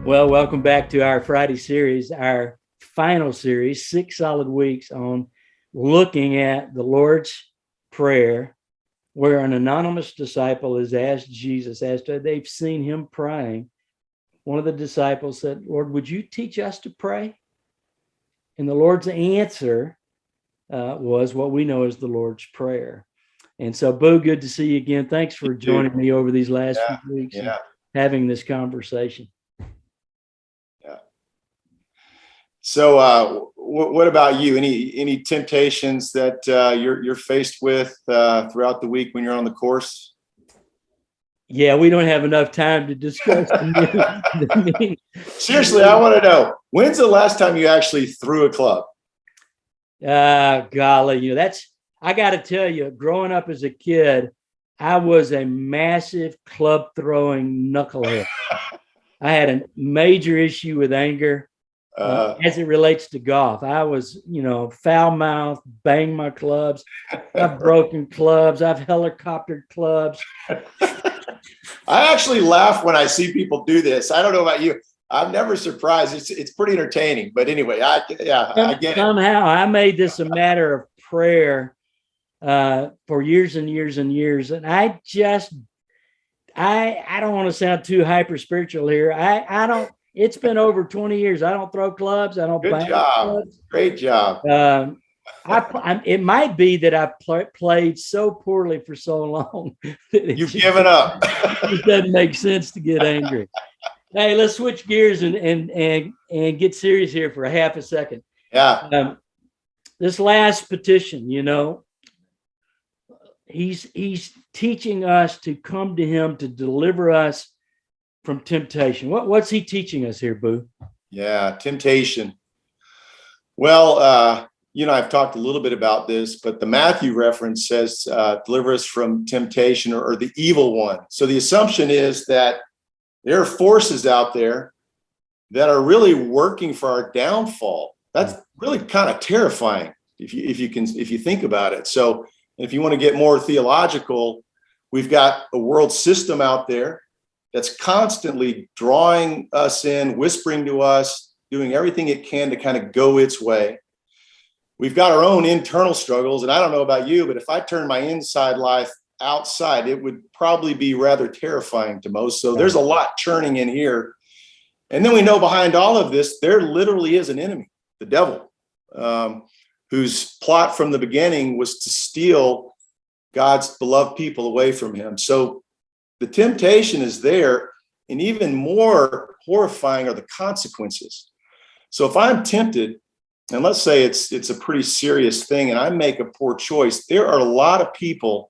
Well, welcome back to our Friday series, our final series, 6 solid weeks on looking at the Lord's Prayer, where an anonymous disciple has asked Jesus, after they've seen him praying, one of the disciples said, Lord, would you teach us to pray? And the Lord's answer was what we know as the Lord's Prayer. And so, Boo, good to see you again. Thanks for joining me over these last few weeks and having this conversation. So, what about you? Any temptations that you're faced with throughout the week when you're on the course? Yeah, we don't have enough time to discuss. Seriously, I want to know, when's the last time you actually threw a club? Golly, I got to tell you, growing up as a kid, I was a massive club throwing knucklehead. I had a major issue with anger. As it relates to golf, I was, foul mouth, bang my clubs. I've broken clubs. I've helicoptered clubs. I actually laugh when I see people do this. I don't know about you. I'm never surprised. It's pretty entertaining. But anyway, I get it. Somehow I made this a matter of prayer for years and years and years. And I don't want to sound too hyper spiritual here. I don't. It's been over 20 years. I don't throw clubs. I don't. Good job. Clubs. Great job. It might be that I played so poorly for so long. You've given up. It doesn't make sense to get angry. Hey, let's switch gears and get serious here for a half a second. Yeah. This last petition, he's teaching us to come to him to deliver us from temptation. What's he teaching us here, Boo? Yeah, temptation. Well, I've talked a little bit about this, but the Matthew reference says, deliver us from temptation or the evil one. So the assumption is that there are forces out there that are really working for our downfall. That's really kind of terrifying if you think about it. So if you want to get more theological, we've got a world system out there that's constantly drawing us in, whispering to us, doing everything it can to kind of go its way. We've got our own internal struggles. And I don't know about you, but if I turn my inside life outside, it would probably be rather terrifying to most. So there's a lot churning in here. And then we know behind all of this, there literally is an enemy, the devil, whose plot from the beginning was to steal God's beloved people away from him. So the temptation is there, and even more horrifying are the consequences. So if I'm tempted, and let's say it's a pretty serious thing, and I make a poor choice, there are a lot of people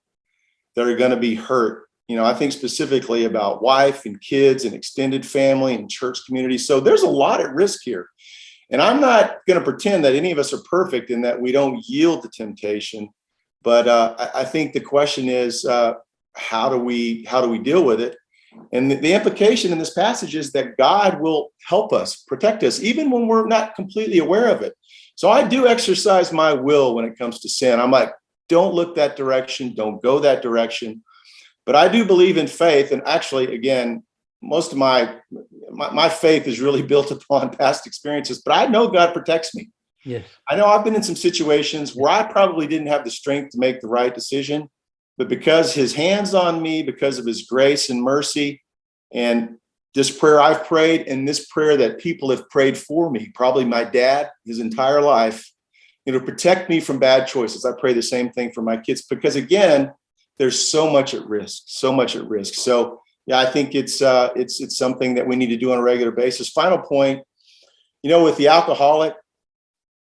that are going to be hurt. I think specifically about wife and kids and extended family and church community. So there's a lot at risk here. And I'm not going to pretend that any of us are perfect and that we don't yield to temptation. But I think the question is, how do we deal with it? And the implication in this passage is that God will help us, protect us, even when we're not completely aware of it. So I do exercise my will when it comes to sin. I'm like, don't look that direction, don't go that direction. But I do believe in faith. And actually, again, most of my faith is really built upon past experiences, but I know God protects me. Yes. I know I've been in some situations where I probably didn't have the strength to make the right decision. But because his hand's on me, because of his grace and mercy, and this prayer I've prayed, and this prayer that people have prayed for me, probably my dad, his entire life, protect me from bad choices. I pray the same thing for my kids, because again, there's so much at risk. So yeah, I think it's something that we need to do on a regular basis. Final point, with the alcoholic,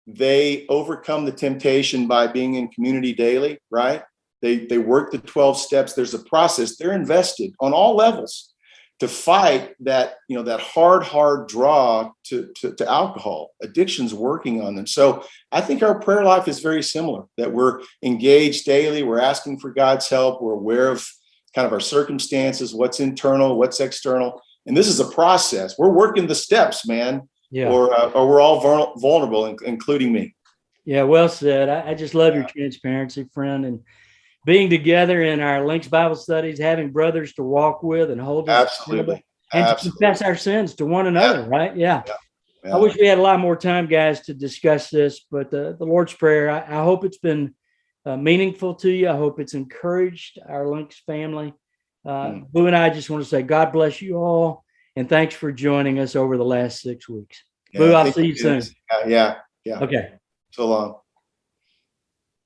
they overcome the temptation by being in community daily, right? They work the 12 steps. There's a process. They're invested on all levels to fight that, that hard draw to alcohol. Addiction's working on them. So I think our prayer life is very similar, that we're engaged daily. We're asking for God's help. We're aware of kind of our circumstances, what's internal, what's external. And this is a process. We're working the steps, man. Yeah. Or we're all vulnerable, including me. Yeah, well said. I just love your transparency, friend. And being together in our Links Bible studies, having brothers to walk with and hold us. Absolutely. and to Absolutely. confess our sins to one another, right? Yeah. Yeah. I wish we had a lot more time, guys, to discuss this, but the Lord's Prayer, I hope it's been meaningful to you. I hope it's encouraged our Links family. Boo and I just want to say God bless you all, and thanks for joining us over the last 6 weeks. Boo, I'll see you soon. Yeah. Yeah. Okay. So long.